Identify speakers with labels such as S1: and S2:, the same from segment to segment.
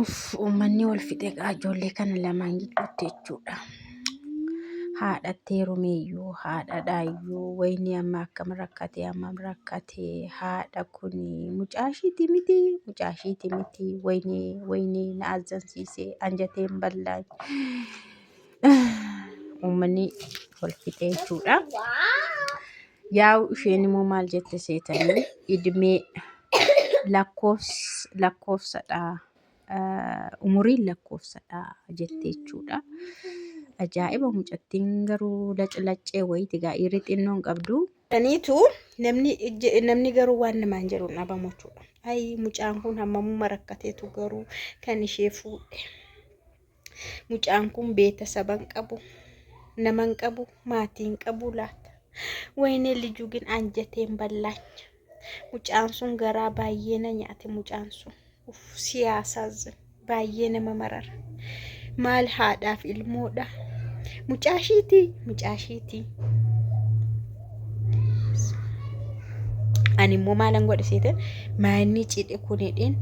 S1: Uummanni wal fixee ijoollee kana lamaan gidduutti jechuudha. Haadhattee rumeeyyuu haadhadhaayyuu wayinii amma akkam rakkate haadha kuni mucaashiiti miti wayinii na azzansiisee anjateen ballaan uummanni wal fixee jechuudha. Yaa'u isheen immoo maal jette seetanii idmee lakkoofsadha umuriin lakkoofsadha jette jechuudha. Ajaa'iba mucattiin garuu laccee wayiiti gaa'irri xinnoon qabdu. Daniitu namni garuu waan namaan jedhu dhabamu jechuudha. Ay mucaan kun hammamuma rakkateetu garuu kan ishee fuudhe. Mucaan kun beetasaban qabu, naman qabu, maatiin qabu laata. Wayinee lijuugin anjateen ballaanya. Mucaan sun garaa baay'ee na nyaate mucaan sun. Siyaasaas baay'ee nama marara. Maal haadhaaf ilmoodha. Mucaashiiti. Ani immoo maalan godhe seetan maanni cidhe kunedhen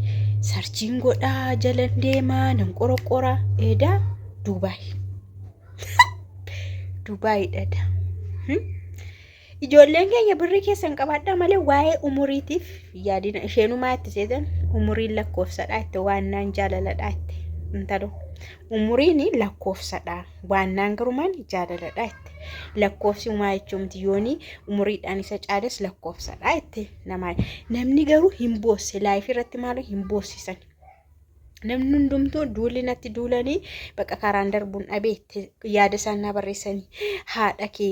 S1: sarchiin godhaa jalan deemaa nan qorqora eedaa Dubaay dhada. Ijoolleen keenya birrii keessan qabaadhaa malee waa'ee umuriitiif yaadina isheenumaa itti seetan umuriin lakkoofsadhaa itti waannaan jaalaladhaa itti intalo. Umuriin lakkoofsadha waannaan garumaan jaalaladha itti lakkoofsi umaa jechuun yooni umuriidhaan isa caales lakkoofsadha itti namni garuu hin boosse laayif irratti maal hin boossisan. Namni hundumtuu duulinatti duulanii bakka karaan darbuun dhabeetti yaada isaanii barreessanii haadha kee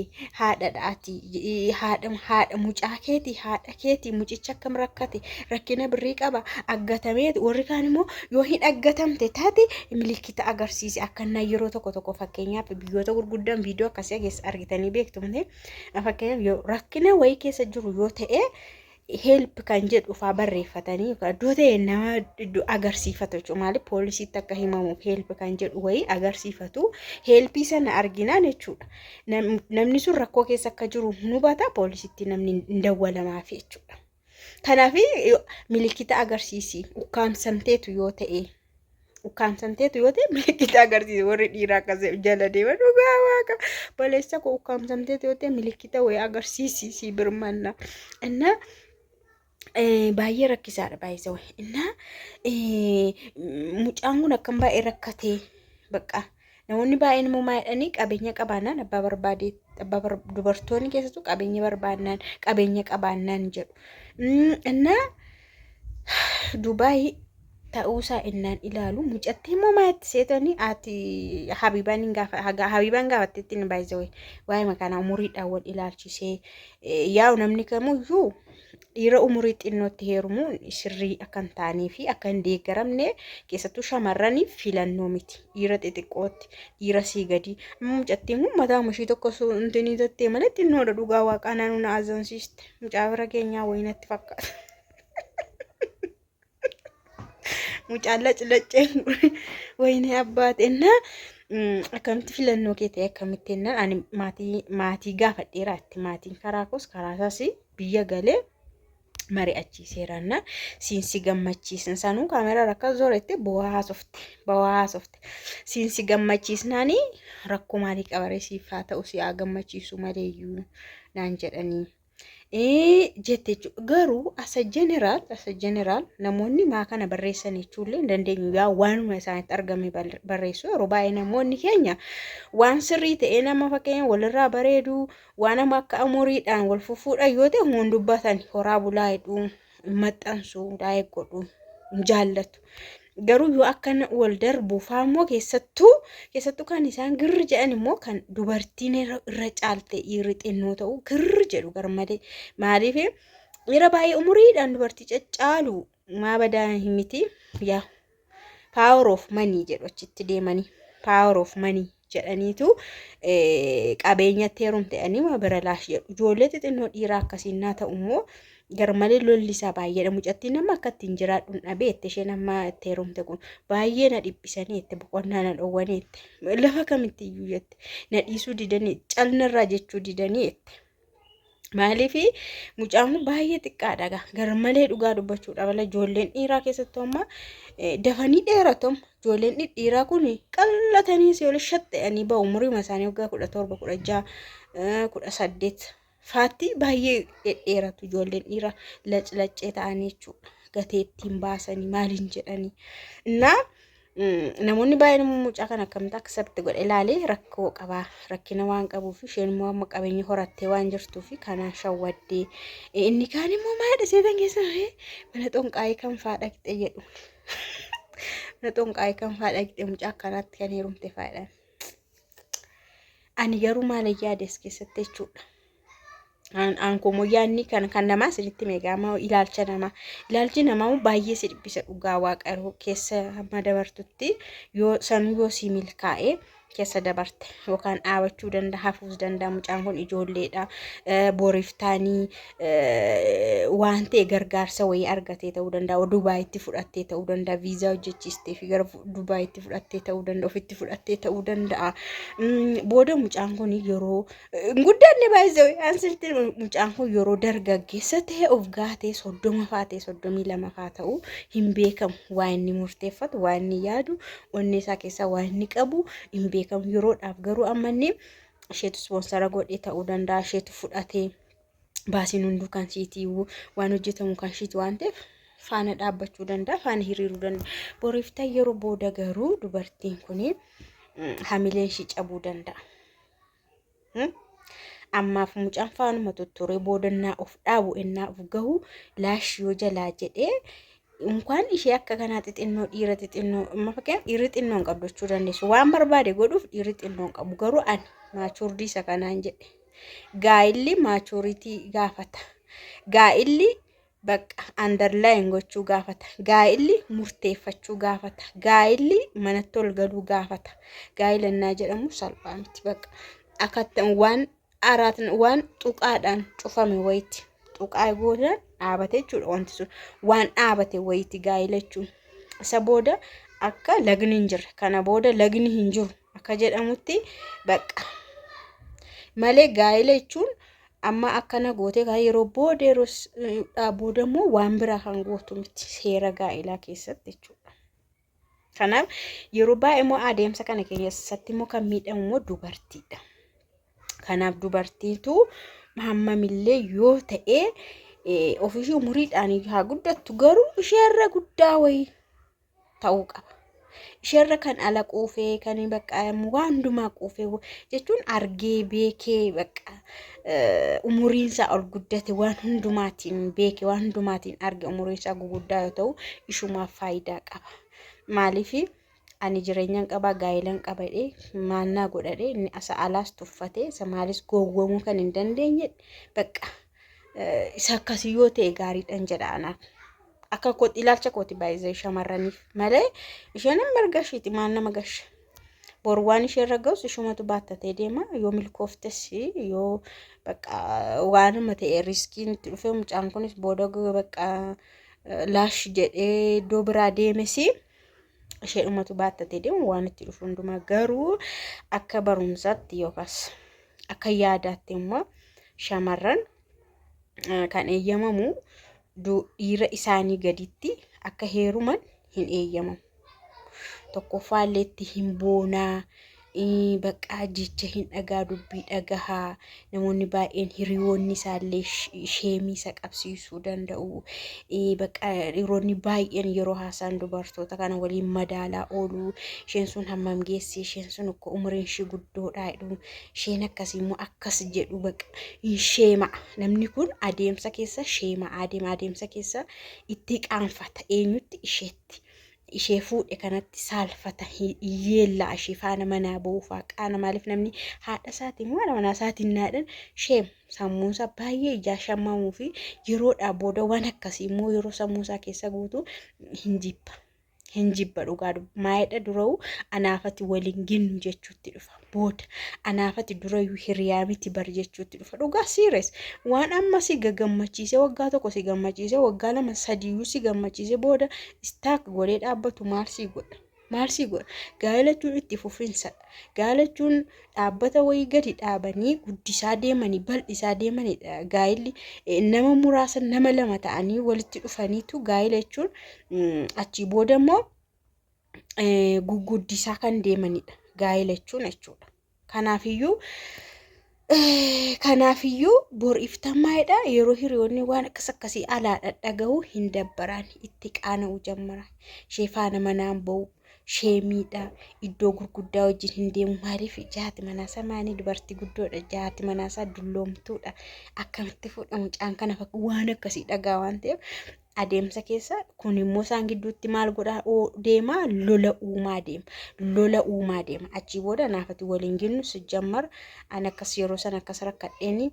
S1: haadha mucaa keeti mucicha akkam rakkate rakkina birrii qaba aggatamee warri kaan immoo yoo hin aggatamte taate milikkita agarsiise akkana yeroo tokko fakkeenyaaf biyyoota gurguddaan viidiyoo akkasii keessa argitanii beektu malee fakkeenyaaf yoo rakkina wayii keessa jiru yoo ta'e help kan jedhu faa barreeffatanii iddoo ta'e nama agarsiifatu jechuudha. Maaliif poolisiitti akka himamuuf help kan jedhu wayii agarsiifatu helpii sana arginaan jechuudha. Namni sun rakkoo keessa akka jiru hubata poolisiitti namni hin dawwalamaaf jechuudha. Kanaaf milikkita agarsiisi ukkaamsamteetu yoo ta'e milikkita agarsiisi warri dhiiraa akkasii jala deeman dhugaa waaqa baleessa koo ukkaamsamteetu yoo ta'e milikkita wayii agarsiisi si birmanna inna baay'ee rakkisaadha baay'isa wayi inna mucaan kun akkam baay'ee rakkatee bakka namoonni baay'een immoo maayidhanii qabeenya qabaannaan abbaa barbaadee dubartoonni keessattuu qabeenya qabaannaan jedhu inna Dubaay ta'uusaa innaan ilaalu mucattii immoo maayatti seetanii ati Habibaan gaafatteetti ni baay'isa waa'ee makaana umuriidhaan wal ilaalchisee yaa'u namni kamuyyuu dhiira umurii xinnootti heerumuun sirrii akka hin taanee fi akka hin deeggaramne keessattuu shamarraniif filannoo miti. Dhiira xixiqqootti dhiira sii gadi mucattiin kun mataa ishii tokko suntinii tattee malee xinnoodha dhugaa waaqaa naannoo na azzansiiste mucaa bira keenyaa wayinatti fakkaata. Mucaan lacceen wayinee abbaateennaa akkamitti filannoo kee ta'e akkamitti ennaan ani maatii gaafadheeraatti maatiin karaa koos karaa isaas biyya galee mari'achiiseeraanna siinsi gammachiisan sanuu kaameraa rakka zooretti bu'aa haasofte siinsi gammachiisnaanii rakkoo maalii qabaree siif haa ta'u si haa gammachiisu maleeyyuu naan jedhanii jette garuu asa jeneraal namoonni maa kana barreessan jechuullee hin dandeenyu yaa waanuma isaanitti argame barreessu yeroo baay'ee namoonni keenya waan sirrii ta'ee nama fakkeenya walirraa bareedu waan nama akka umuriidhaan wal fufuudha yoo ta'e hun dubbatan horaa bulaa heduu maxxansu daa'ee godhu jaallatu. Garuu yoo akkana wal darbu faammoo keessattuu kan isaan girri jedhan immoo kan dubartiin irra caalte dhiirri xinnoo ta'u girri jedhu garmalee maaliif dhiira baay'ee umuriidhaan dubartii caccaalu maa badaa miti yaa power of money jedhu achitti deemanii power of money jedhaniitu qabeenyatti heerumte'anii bira laash jedhu ijoollee xixinnoo dhiiraa akkasiin naa ta'u immoo garmalee lollisaa baay'eedha mucattiin nama akka ittiin jiraadhuun dhabeette isheen amma itti heerumte kun baay'ee na dhiphisanii itti boqonnaa na dhowwanii itti lafa kamitti iyyuu jette na dhiisuu didanii calnarraa jechuu didanii itti Maaliifi mucaan kun baay'ee xiqqaadha garmalee dhugaa dubbachuudha malee ijoolleen dhiiraa keessattuu amma dafanii dheeratu ijoolleen dhiiraa kun qallatanii si ol shatta'anii bahu umuriin isaanii waggaa 17 16 18 faatti baay'ee dheeratu ijoolleen dhiiraa laccee ta'anii jechuudha gateettiin baasanii maaliin jedhanii innaa namoonni baay'een mucaa kana akkamitti accept godhe ilaalee rakkoo qabaa rakkina waan qabuuf isheen immoo amma qabeenya horattee waan jirtuuf kanaan shawwaddee inni kaan immoo maadha seetan keessa mana xonqaayii kan faadha qixxe jedhu mana xonqaayii kan faadha qixxe mucaa akkanaatti kan heerumte faadhaan ani garuu maal yaades keessatti jechuudha Anko yaanni kan namaa sirriitti meeqaama ilaalchi namaa baay'ee si dhibbisa dhugaa waaqayyoo keessa hamma dabartutti yoo sanuu yoo si milkaa'e keessa dabarte yookaan dhaabachuu danda'a hafuus danda'a mucaan kun ijoolleedha booriftaanii waan ta'e gargaarsa wayii argatee ta'uu danda'a Dubaayitti fudhattee ta'uu danda'a viizaa hojjechiistee fi gara Dubaayitti fudhattee ta'uu danda'a ofitti fudhattee ta'uu danda'a booda mucaan kun yeroo guddaanne baay'ee ansirti mucaan kun yeroo dargaggeessa ta'e of gaatee 30 faatee 32 faa ta'uu hin beekamu waan inni murteeffatu waan inni yaadu onnee isaa keessaa waan inni qabu hin beekamu yeroodhaaf garuu ammanni isheetu sponsora godhee ta'uu danda'a isheetu fudhatee baasiin hunduu kan siitii waan hojjetamu kan siitii waan ta'eef faana dhaabbachuu danda'a faana hiriiruu danda'a booriftaa yeroo booda garuu dubartiin kun hamileen ishii cabuu danda'a ammaaf mucaan faanuma tutturee boodannaa of dhaabu ennaa of gahu laash yoo jalaa jedhee Unkaan ishee akka kanaa xixinnoo dhiira xixinnoo amma fakkeen dhiirri xinnoon qabdu jechuu dandeessu waan barbaade godhuuf dhiirri xinnoon qabu garuu ani maachurdii isa kanaan jedhe gaa'illi maachuritii gaafata gaa'illi bakka underline gochuu gaafata gaa'illi murteeffachuu gaafata gaa'illi manatti ol galuu gaafata gaa'ilannaa jedhamu salphaa miti bakka akkatti waan xuqaadhaan cufame wayitti xuqaa goodan dhaabate jechuudha wanti sun waan dhaabate wayitti gaa'ila jechuun isa booda akka lagni hin jirre kana booda lagni hin jiru akka jedhamutti bakka malee gaa'ila jechuun amma akkana goote kan yeroo booda yeroo booda immoo waan biraa kan gootu miti seera gaa'ilaa keessatti jechuudha kanaaf yeroo baay'ee immoo adeemsa kana keessatti immoo kan miidhamu immoo dubartiidha kanaaf dubartiitu hammamillee yoo ta'e ofishii umuriidhaan haa guddattu garuu isheerra guddaa wayii ta'uu qaba. Isheerra kan ala quufee kan bakka waan hundumaa quufee jechuun argee beekee bakka umuriinsaa ol guddate waan hundumaatiin beekee waan hundumaatiin arge umuriinsaa guguddaa yoo ta'u ishumaaf faayidaa qaba. Maaliif ani jireenyaan qaba gaa'ilan qabadhe maannaa godhadhe inni asa alaas tuffatee isa maalis gowwomuu kan hin dandeenye bakka isa akkasii yoo ta'e gaariidhaan jedha anaaf. Akka kooti ilaalcha kooti baay'ee shamarraniif malee isheen margashiiti maan nama gashe borwaan ishee ragaus ishumatu baattatee deema yoo milkooftes yoo bakka waan mate riskiin dhufe mucaan kunis booda bakka laash jedhee iddoo biraa deemesi ishee dhumatu baattatee deema waan itti dhufu hundumaa garuu akka barumsaatti yookaas akka yaadaatti immoo shamarran kan eeyyamamu dhiira isaanii gaditti akka heeruman hin eeyyamamu. Tokkoffaalleetti hin boonaa bakka jecha hin dhagaa dubbii dhagahaa namoonni baay'een hiriyoonni isaallee sheemii isa qabsiisuu danda'u. Bakka dhiironni baay'een yeroo haasaan dubartoota kana waliin madaalaa oolu isheen sun hammam geessi isheen sun akka umriin ishee guddoodhaa jedhu isheen akkasii immoo akkas jedhu bakka hin sheema namni kun adeemsa keessa sheema adeemsa keessa itti qaanfata eenyutti isheetti. Ishee fuudhe kanatti saalfata yeella ishee faana manaa boofa qaana maaliif namni haadha isaatiin waan manaa isaatiin naadhan sheem sammuunsa baay'ee ijaa shammamuu fi yeroodhaa booda waan akkasii immoo yeroo sammuunsaa keessa guutu hin jibba dhugaa maayidha dura'u anaafati waliin ginnu jechuutti dhufa booda anaafati dura'u hiriyaa miti bar jechuutti dhufa dhugaa siires waan amma si gammachiise waggaa tokko si gammachiise waggaa lama sadiyyuu si gammachiise booda istaak godhee dhaabbatu maal si godha maal si godha gaa'ela jechuun itti fufinsa gaa'ela jechuun dhaabbata wayii gadi dhaabanii guddisaa deemanii bal'isaa deemanidha gaa'elli nama muraasa nama lama ta'anii walitti dhufaniitu gaa'ela jechuun achii booda immoo guguddisaa kan deemanidha gaa'ela jechuudha Kanaafiyyuu bor iftamaadha yeroo hiriyoonni waan akkasii alaa dhadhaga'u hin dabbaran itti qaana'u jammara ishee faana manaan ba'u ishee miidha iddoo gurguddaa wajjin hin deemu maaliif jaati manaasaa maanii dubartii guddoodha jaati manaasaa dulloomtuudha akkamitti fuudhamu caan kana fakka waan akkasii dhagaa waan ta'eef adeemsa keessa kun immoo isaan gidduutti maal godhaa deema lola uumaa deema achii booda naafati waliin ginnu sijjammar an akkas yeroo san akkas rakkadheeni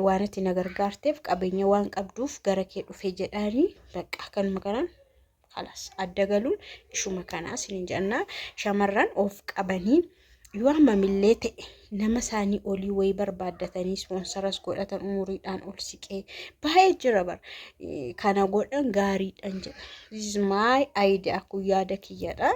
S1: waan itti na gargaarteef qabeenya waan qabduuf gara kee dhufee jedhaanii bakka kanuma kanaan kalas adda galuun ishuma kanaas hin jennaa shamarran of qabanii yoo hammamillee ta'e nama isaanii olii wayii barbaaddatanii ispoonsaras godhatan umuriidhaan ol siqee baay'ee jira bara kana godhan gaariidhaan jedha this is my idea kun yaada kiyyadha